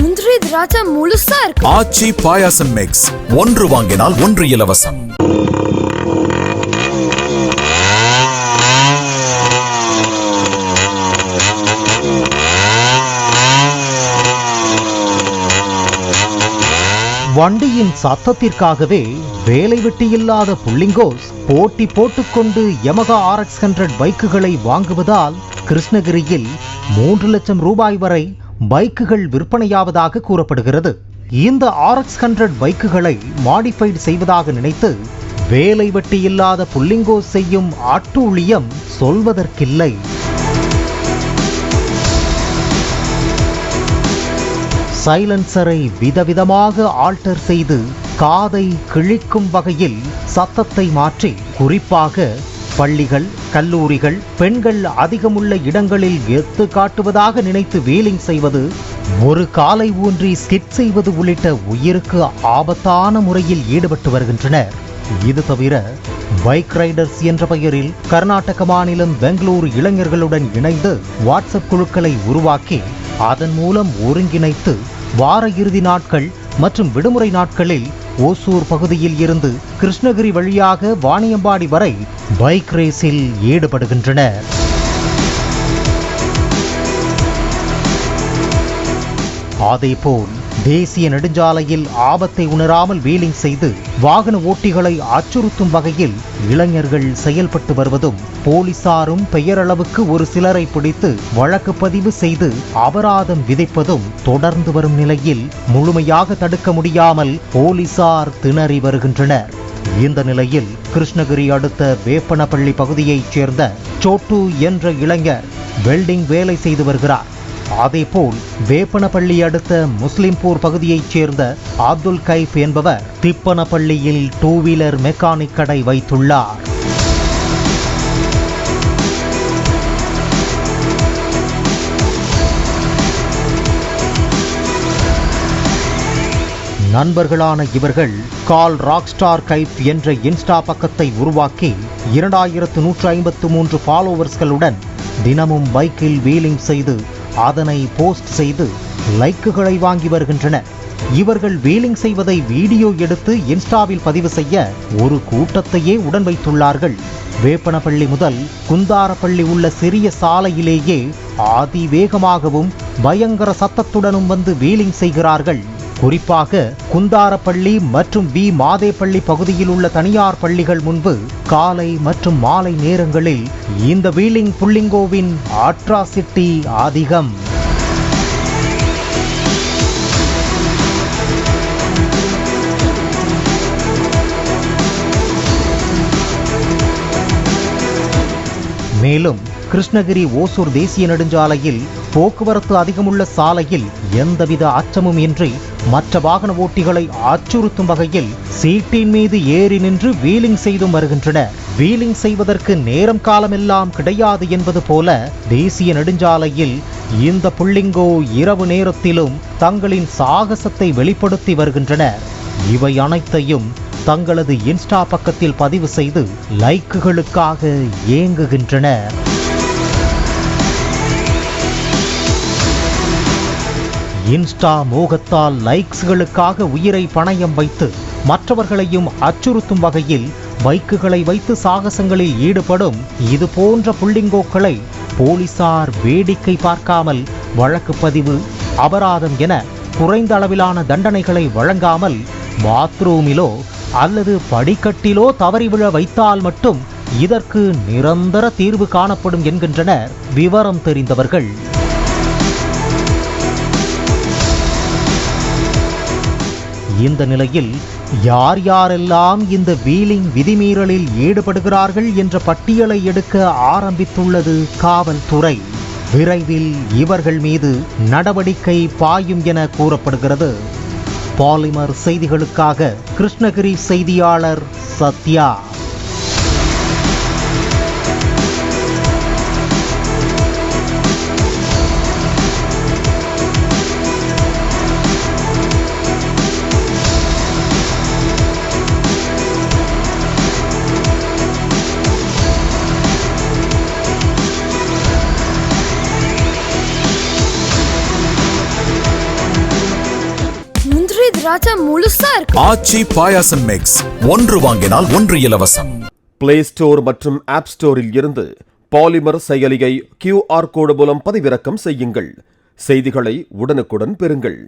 முந்திரி திராட்சை முழுசா இருக்கு. ஆச்சி பாயாசம் மிக்ஸ், ஒன்று வாங்கினால் ஒன்று இலவசம். வண்டியின் சத்தத்திற்காகவே வேலை வெட்டி இல்லாத புள்ளிங்கோஸ் போட்டி போட்டுக்கொண்டு யமகா RX100 பைக்குகளை வாங்குவதால் கிருஷ்ணகிரியில் 3 லட்சம் ரூபாய் வரை பைக்குகள் விற்பனையாவதாக கூறப்படுகிறது. இந்த RX100 பைக்குகளை மாடிஃபைடு செய்வதாக நினைத்து வேலை வெட்டி இல்லாத புள்ளிங்கோஸ் செய்யும் அட்டூழியம் சொல்வதற்கில்லை. சைலன்சரை விதவிதமாக ஆல்டர் செய்து காதை கிழிக்கும் வகையில் சத்தத்தை மாற்றி, குறிப்பாக பள்ளிகள், கல்லூரிகள், பெண்கள் அதிகமுள்ள இடங்களில் எத்து காட்டுவதாக நினைத்து வீலிங் செய்வது, ஒரு காலை ஊன்றி ஸ்கிட் செய்வது உள்ளிட்ட உயிருக்கு ஆபத்தான முறையில் ஈடுபட்டு வருகின்றனர். இது தவிர பைக் ரைடர்ஸ் என்ற பெயரில் கர்நாடக மாநிலம் பெங்களூரு இளைஞர்களுடன் இணைந்து வாட்ஸ்அப் குழுக்களை உருவாக்கி அதன் மூலம் ஒருங்கிணைத்து வார இறுதி நாட்கள் மற்றும் விடுமுறை நாட்களில் ஓசூர் பகுதியில் இருந்து கிருஷ்ணகிரி வழியாக வாணியம்பாடி வரை பைக் ரேஸில் ஈடுபடுகின்றனர். அதேபோல் தேசிய நெடுஞ்சாலையில் ஆபத்தை உணராமல் வீலிங் செய்து வாகன ஓட்டிகளை அச்சுறுத்தும் வகையில் இளைஞர்கள் செயல்பட்டு வருவதும், போலீசாரும் பெயரளவுக்கு ஒரு சிலரை பிடித்து வழக்கு பதிவு செய்து அபராதம் விதிப்பதும் தொடர்ந்து வரும் நிலையில் முழுமையாக தடுக்க முடியாமல் போலீசார் திணறி வருகின்றனர். இந்த நிலையில் கிருஷ்ணகிரி அடுத்த வேப்பனப்பள்ளி பகுதியைச் சேர்ந்த சோட்டு என்ற இளைஞர் வெல்டிங் வேலை செய்து வருகிறார். அதேபோல் வேப்பனப்பள்ளி அடுத்த முஸ்லிம்பூர் பகுதியைச் சேர்ந்த அப்துல் கைப் என்பவர் திப்பனப்பள்ளியில் 2 வீலர் மெக்கானிக் கடை வைத்துள்ளார். நண்பர்களான இவர்கள் கால் ராக்ஸ்டார் கைப் என்ற இன்ஸ்டா பக்கத்தை உருவாக்கி 2153 ஃபாலோவர்ஸ்களுடன் தினமும் பைக்கில் வீலிங் செய்து அதனை போஸ்ட் செய்து லைக்குகளை வாங்கி வருகின்றனர். இவர்கள் வீலிங் செய்வதை வீடியோ எடுத்து இன்ஸ்டாவில் பதிவு செய்ய ஒரு கூட்டத்தையே உடன் வைத்துள்ளார்கள். வேப்பனப்பள்ளி முதல் குந்தாரப்பள்ளி உள்ள சிறிய சாலையிலேயே அதிவேகமாகவும் பயங்கர சத்தத்துடனும் வந்து வீலிங் செய்கிறார்கள். குறிப்பாக குந்தாரப்பள்ளி மற்றும் வி மாதேப்பள்ளி பகுதியில் உள்ள தனியார் பள்ளிகள் முன்பு காலை மற்றும் மாலை நேரங்களில் இந்த வீலிங் புள்ளிங்கோவின் அட்ராசிட்டி அதிகம். மேலும் கிருஷ்ணகிரி ஓசூர் தேசிய நெடுஞ்சாலையில் போக்குவரத்து அதிகமுள்ள சாலையில் எந்தவித அச்சமும் இன்றி மற்ற வாகன ஓட்டிகளை அச்சுறுத்தும் வகையில் சீட்டின் மீது ஏறி நின்று வீலிங் செய்தும் வருகின்றனர். வீலிங் செய்வதற்கு நேரம் காலமெல்லாம் கிடையாது என்பது போல தேசிய நெடுஞ்சாலையில் இந்த புள்ளிங்கோ இரவு நேரத்திலும் தங்களின் சாகசத்தை வெளிப்படுத்தி வருகின்றனர். இவை அனைத்தையும் தங்களது இன்ஸ்டா பக்கத்தில் பதிவு செய்து லைக்குகளுக்காக ஏங்குகின்றனர். இன்ஸ்டா மோகத்தால் லைக்ஸ்களுக்காக உயிரை பணயம் வைத்து மற்றவர்களையும் அச்சுறுத்தும் வகையில் பைக்குகளை வைத்து சாகசங்களில் ஈடுபடும் இது போன்ற புள்ளிங்கோக்களை போலீசார் வேடிக்கை பார்க்காமல் வழக்கு பதிவு, அபராதம் என குறைந்த அளவிலான தண்டனைகளை வழங்காமல் பாத்ரூமிலோ அல்லது படிக்கட்டிலோ தவறி விழ வைத்தால் மட்டும் இதற்கு நிரந்தர தீர்வு காணப்படும் என்கின்றனர் விவரம் தெரிந்தவர்கள். இந்த நிலையில் யார் யாரெல்லாம் இந்த வீலிங் விதிமீறலில் ஈடுபடுகிறார்கள் என்ற பட்டியலை எடுக்க ஆரம்பித்துள்ளது காவல்துறை. விரைவில் இவர்கள் மீது நடவடிக்கை பாயும் என கூறப்படுகிறது. பாலிமர் செய்திகளுக்காக கிருஷ்ணகிரி செய்தியாளர் சத்யா. திராட்சை முழுசா இருக்கு. ஆச்சி பாயாசம் மிக்ஸ், ஒன்று வாங்கினால் ஒன்று இலவசம். பிளே ஸ்டோர் மற்றும் ஆப் ஸ்டோரில் இருந்து பாலிமர் செயலியை QR கோடு மூலம் பதிவிறக்கம் செய்யுங்கள். செய்திகளை உடனுக்குடன் பெறுங்கள்.